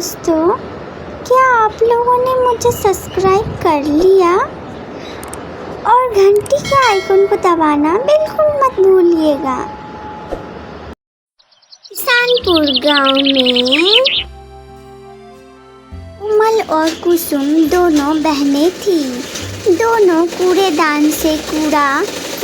दोस्तों, क्या आप लोगों ने मुझे सब्सक्राइब कर लिया? और घंटी के आइकन को दबाना बिल्कुल मत भूलिएगा। किसानपुर गांव में कोमल और कुसुम दोनों बहनें थीं। दोनों कूड़ेदान से कूड़ा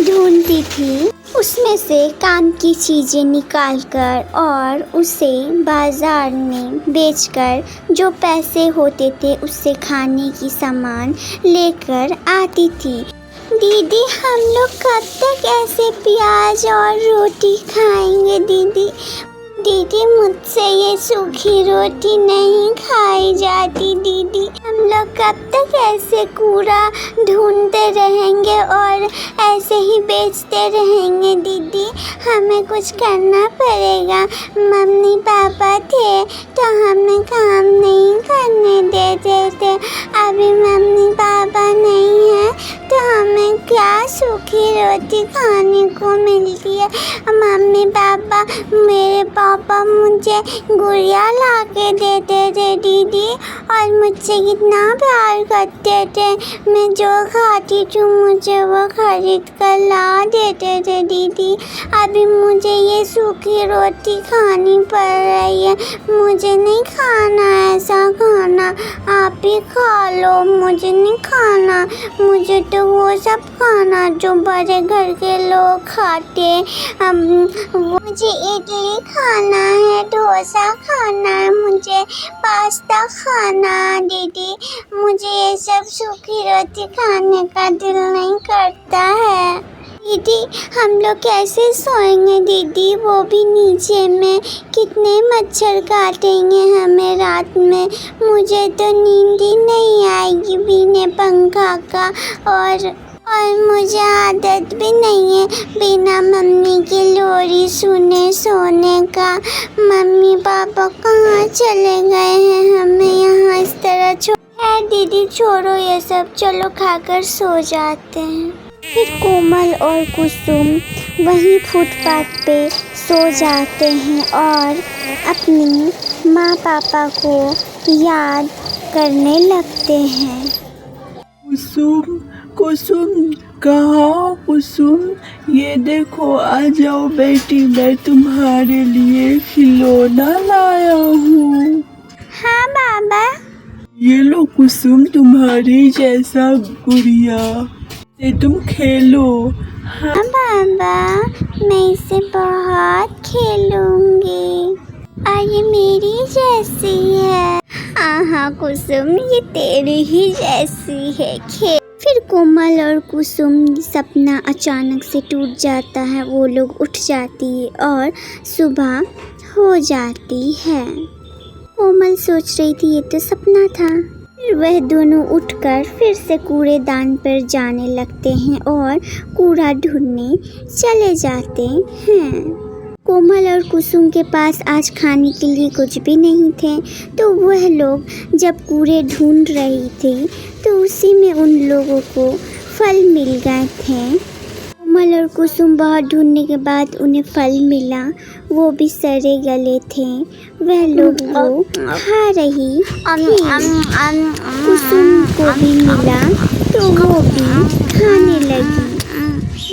ढूंढती थी, उसमें से काम की चीज़ें निकालकर और उसे बाज़ार में बेचकर जो पैसे होते थे उससे खाने की सामान लेकर आती थी। दीदी, हम लोग कब तक ऐसे प्याज और रोटी खाएंगे? दीदी, मुझसे ये सूखी रोटी नहीं खाई जाती। दीदी, हम लोग कब तक ऐसे कूड़ा ढूंढते रहेंगे और ऐसे ही बेचते रहेंगे? दीदी, हमें कुछ करना पड़ेगा। मम्मी पापा थे तो हमें काम नहीं करने देते थे, अभी मम्मी पापा नहीं है तो हमें क्या सूखी रोटी खाने को मिलती है? मम्मी पापा, मेरे पापा मुझे गुड़िया ला के देते थे दीदी, और मुझसे कितना प्यार करते थे। मैं जो खाती थी मुझे वो खरीद कर ला देते थे दीदी। अभी मुझे ये सूखी रोटी खानी पड़ रही है। मुझे नहीं खाना ऐसा खाना, आप ही खा लो। मुझे नहीं खाना, मुझे तो वो सब खाना जो बड़े घर के लोग खाते। मुझे इडली खाना है, डोसा खाना है, मुझे पास्ता खाना है दीदी। मुझे ये सब सूखी रोटी खाने का दिल नहीं करता है। दीदी, हम लोग कैसे सोएंगे दीदी, वो भी नीचे में? कितने मच्छर काटेंगे हमें रात में? मुझे तो नींद ही नहीं आएगी बिना पंखा का, और मुझे आदत भी नहीं है बिना मम्मी की लोरी सुने सोने का। मम्मी पापा कहाँ चले गए हैं? हमें यहाँ इस तरह दीदी, छोड़ो ये सब, चलो खाकर सो जाते हैं। फिर कोमल और कुसुम वहीं फुटपाथ पे सो जाते हैं और अपनी माँ पापा को याद करने लगते हैं। कुसुम कहाँ? कुसुम, ये देखो, आ जाओ बेटी, मैं तुम्हारे लिए खिलौना लाया हूँ। हाँ बाबा। ये लो कुसुम, तुम्हारी जैसा गुड़िया से तुम खेलो। हाँ बाबा, मैं इसे बहुत खेलूंगी और ये मेरी जैसी है। हाँ कुसुम, ये तेरी ही जैसी है, खेल। फिर कोमल और कुसुम सपना अचानक से टूट जाता है। वो लोग उठ जाती है और सुबह हो जाती है। कोमल सोच रही थी ये तो सपना था। फिर वह दोनों उठकर फिर से कूड़ेदान पर जाने लगते हैं और कूड़ा ढूंढने चले जाते हैं। कोमल और कुसुम के पास आज खाने के लिए कुछ भी नहीं थे, तो वह लोग जब कूड़े ढूंढ रही थी तो उसी में उन लोगों को फल मिल गए थे। कोमल और कुसुम बहुत ढूंढने के बाद उन्हें फल मिला, वो भी सड़े गले थे। वह लोग वो खा रही थी। कुसुम को भी मिला तो वो भी खाने लगी।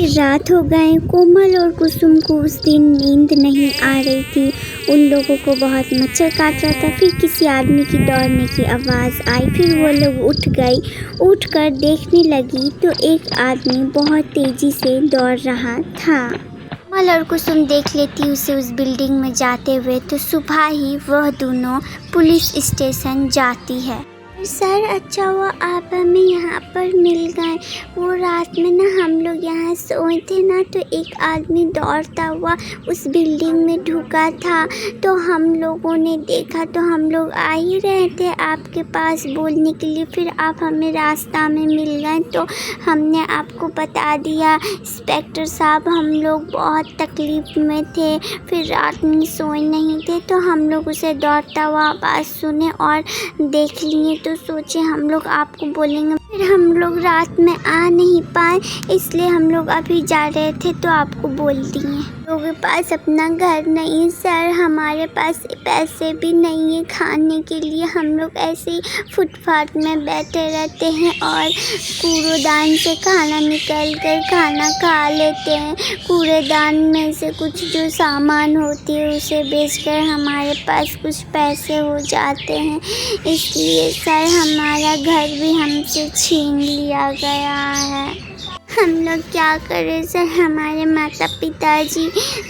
रात हो गए। कोमल और कुसुम को उस दिन नींद नहीं आ रही थी। उन लोगों को बहुत मच्छर काट रहा था। फिर किसी आदमी की दौड़ने की आवाज़ आई। फिर वो लोग उठ गई। उठकर देखने लगी तो एक आदमी बहुत तेज़ी से दौड़ रहा था। कोमल और कुसुम देख लेती उसे उस बिल्डिंग में जाते हुए, तो सुबह ही वह दोनों पुलिस स्टेशन जाती है। सर, अच्छा हुआ आप हमें यहाँ पर मिल गए। वो रात में ना हम लोग यहाँ सोए थे ना, तो एक आदमी दौड़ता हुआ उस बिल्डिंग में ढुका था, तो हम लोगों ने देखा, तो हम लोग आ ही रहे थे आपके पास बोलने के लिए। फिर आप हमें रास्ता में मिल गए तो हमने आपको बता दिया। इंस्पेक्टर साहब, हम लोग बहुत तकलीफ़ में थे, फिर रात में सोए नहीं थे, तो हम लोग उसे दौड़ता हुआ आवाज़ सुने और देख लिए, तो सोचे हम लोग आपको बोलेंगे। फिर हम लोग रात में आ नहीं पाए, इसलिए हम लोग अभी जा रहे थे तो आपको बोल दिए। लोगों के पास अपना घर नहीं है सर, हमारे पास पैसे भी नहीं है खाने के लिए। हम लोग ऐसे ही फुटपाथ में बैठे रहते हैं और कूड़ेदान से खाना निकल कर खाना खा लेते हैं। कूड़ेदान में से कुछ जो सामान होती है उसे बेचकर हमारे पास कुछ पैसे हो जाते हैं, इसलिए सर हमारा घर भी हमसे छीन लिया गया है। हम लोग क्या करें सर, हमारे माता पिताजी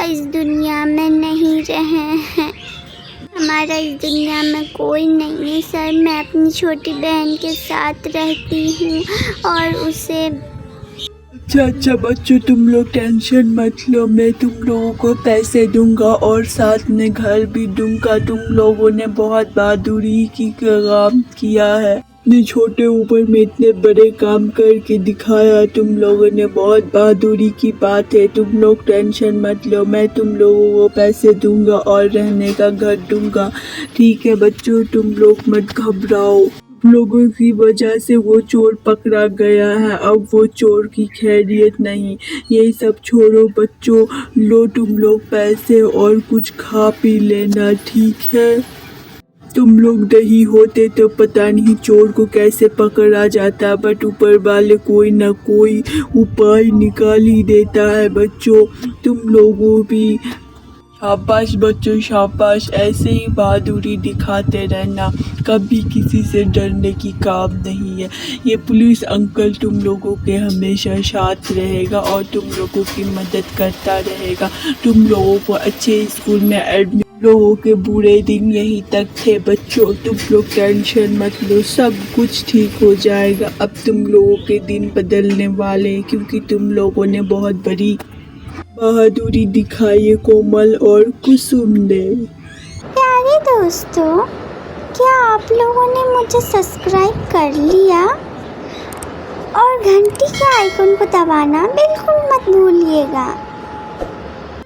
इस दुनिया में नहीं रहे हैं, हमारा इस दुनिया में कोई नहीं है सर। मैं अपनी छोटी बहन के साथ रहती हूँ और उसे अच्छा बच्चों, तुम लोग टेंशन मत लो, मैं तुम लोगों को पैसे दूंगा और साथ में घर भी दूंगा। तुम लोगों ने बहुत बहादुरी की काम किया है, इतने छोटे उम्र में इतने बड़े काम करके दिखाया। तुम लोगों ने बहुत बहादुरी की बात है, तुम लोग टेंशन मत लो, मैं तुम लोगों को पैसे दूंगा और रहने का घर दूंगा। ठीक है बच्चों, तुम लोग मत घबराओ। लोगों की वजह से वो चोर पकड़ा गया है, अब वो चोर की खैरियत नहीं। यही सब छोड़ो बच्चों, लो तुम लोग पैसे और कुछ खा पी लेना, ठीक है। तुम लोग नहीं होते तो पता नहीं चोर को कैसे पकड़ा जाता, बट ऊपर वाले कोई ना कोई उपाय निकाल ही देता है बच्चों। तुम लोगों भी शाबाश बच्चों, शाबाश, ऐसे ही बहादुरी दिखाते रहना, कभी किसी से डरने की काम नहीं है। ये पुलिस अंकल तुम लोगों के हमेशा साथ रहेगा और तुम लोगों की मदद करता रहेगा। तुम लोगों को अच्छे स्कूल में एडमिशन, लोगों के बुरे दिन यही तक थे बच्चों, तुम लोग टेंशन मत लो, सब कुछ ठीक हो जाएगा। अब तुम लोगों के दिन बदलने वाले हैं क्योंकि तुम लोगों ने बहुत बड़ी बहादुरी दिखाई है, कोमल और कुसुम ने। प्यारे दोस्तों, क्या आप लोगों ने मुझे सब्सक्राइब कर लिया? और घंटी के आइकन को दबाना बिल्कुल मत भूलिएगा।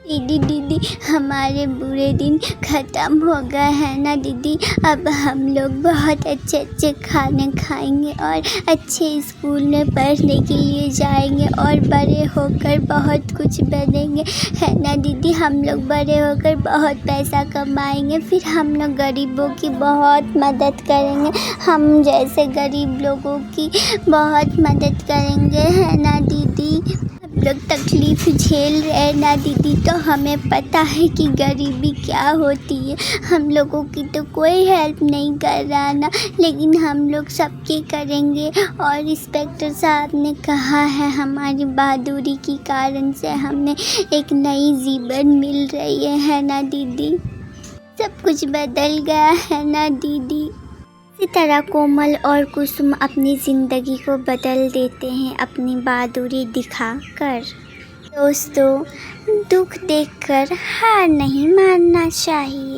दीदी हमारे बुरे दिन ख़त्म हो गए हैं ना दीदी, अब हम लोग बहुत अच्छे अच्छे खाने खाएंगे और अच्छे स्कूल में पढ़ने के लिए जाएंगे और बड़े होकर बहुत कुछ बनेंगे, है ना दीदी। हम लोग बड़े होकर बहुत पैसा कमाएंगे, फिर हम लोग गरीबों की बहुत मदद करेंगे, हम जैसे गरीब लोगों की बहुत मदद करेंगे, है ना दीदी। लोग तकलीफ़ झेल रहे ना दीदी, तो हमें पता है कि गरीबी क्या होती है। हम लोगों की तो कोई हेल्प नहीं कर रहा ना, लेकिन हम लोग सबकी करेंगे। और इंस्पेक्टर साहब ने कहा है हमारी बहादुरी के कारण से हमें एक नई जीवन मिल रही है ना दीदी। सब कुछ बदल गया है ना दीदी। इसी तरह कोमल और कुसुम अपनी ज़िंदगी को बदल देते हैं अपनी बहादुरी दिखाकर। दोस्तों, दुख देखकर हार नहीं मानना चाहिए।